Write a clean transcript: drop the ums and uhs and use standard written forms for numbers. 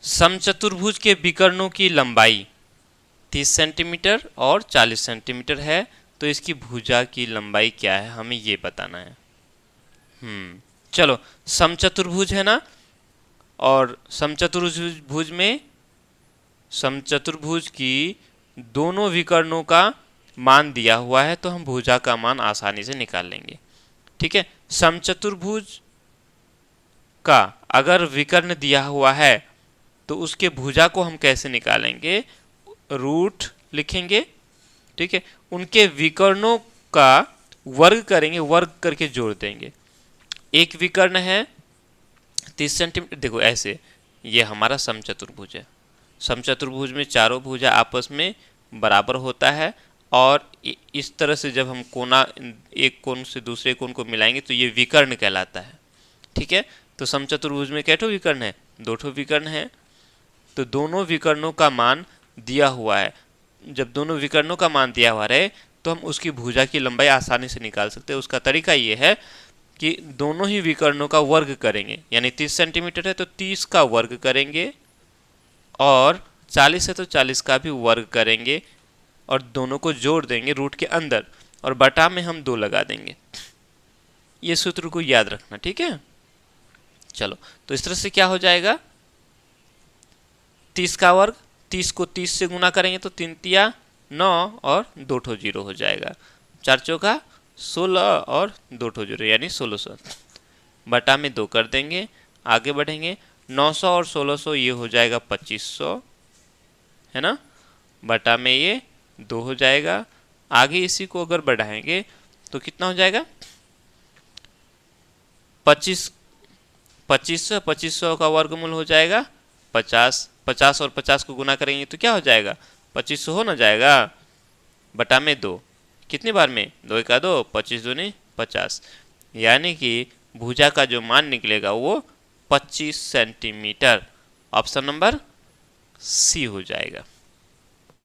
समचतुर्भुज के विकर्णों की लंबाई 30 सेंटीमीटर और 40 सेंटीमीटर है, तो इसकी भुजा की लंबाई क्या है हमें ये बताना है। चलो, समचतुर्भुज है ना, और समचतुर्भुज की दोनों विकर्णों का मान दिया हुआ है, तो हम भुजा का मान आसानी से निकाल लेंगे। ठीक है, समचतुर्भुज का अगर विकर्ण दिया हुआ है तो उसके भुजा को हम कैसे निकालेंगे, रूट लिखेंगे। ठीक है, उनके विकर्णों का वर्ग करेंगे, वर्ग करके जोड़ देंगे। एक विकर्ण है 30 सेंटीमीटर, देखो ऐसे, ये हमारा समचतुर्भुज है। समचतुर्भुज में चारों भुजा आपस में बराबर होता है, और इस तरह से जब हम कोना एक कोण से दूसरे कोण को मिलाएंगे तो ये विकर्ण कहलाता है। ठीक है, तो समचतुर्भुज में कैठो विकर्ण है, दो ठो विकर्ण है, तो दोनों विकर्णों का मान दिया हुआ है। जब दोनों विकर्णों का मान दिया हुआ रहे तो हम उसकी भुजा की लंबाई आसानी से निकाल सकते हैं। उसका तरीका ये है कि दोनों ही विकर्णों का वर्ग करेंगे, यानी 30 सेंटीमीटर है तो 30 का वर्ग करेंगे, और 40 है तो 40 का भी वर्ग करेंगे, और दोनों को जोड़ देंगे रूट के अंदर, और बटा में हम 2 लगा देंगे। ये सूत्र को याद रखना, ठीक है। चलो, तो इस तरह से क्या हो जाएगा, 30 का वर्ग, 30 को 30 से गुना करेंगे तो 3 तिया 9 और 2 ठो 0 हो जाएगा, 4 चौका 16 और 2 ठो 0 यानी 1600, बटा में 2 कर देंगे। आगे बढ़ेंगे, 900 और 1600 ये हो जाएगा 2500, है ना, बटा में ये 2 हो जाएगा। आगे इसी को अगर बढ़ाएंगे तो कितना हो जाएगा, 2500 का वर्गमूल हो जाएगा 50, 50 और 50 को गुना करेंगे तो क्या हो जाएगा, 2500 हो ना जाएगा, बटा में 2, कितनी बार में, 2 का 2, 25 दूनी 50, यानी कि भुजा का जो मान निकलेगा वो 25 सेंटीमीटर। ऑप्शन नंबर सी हो जाएगा।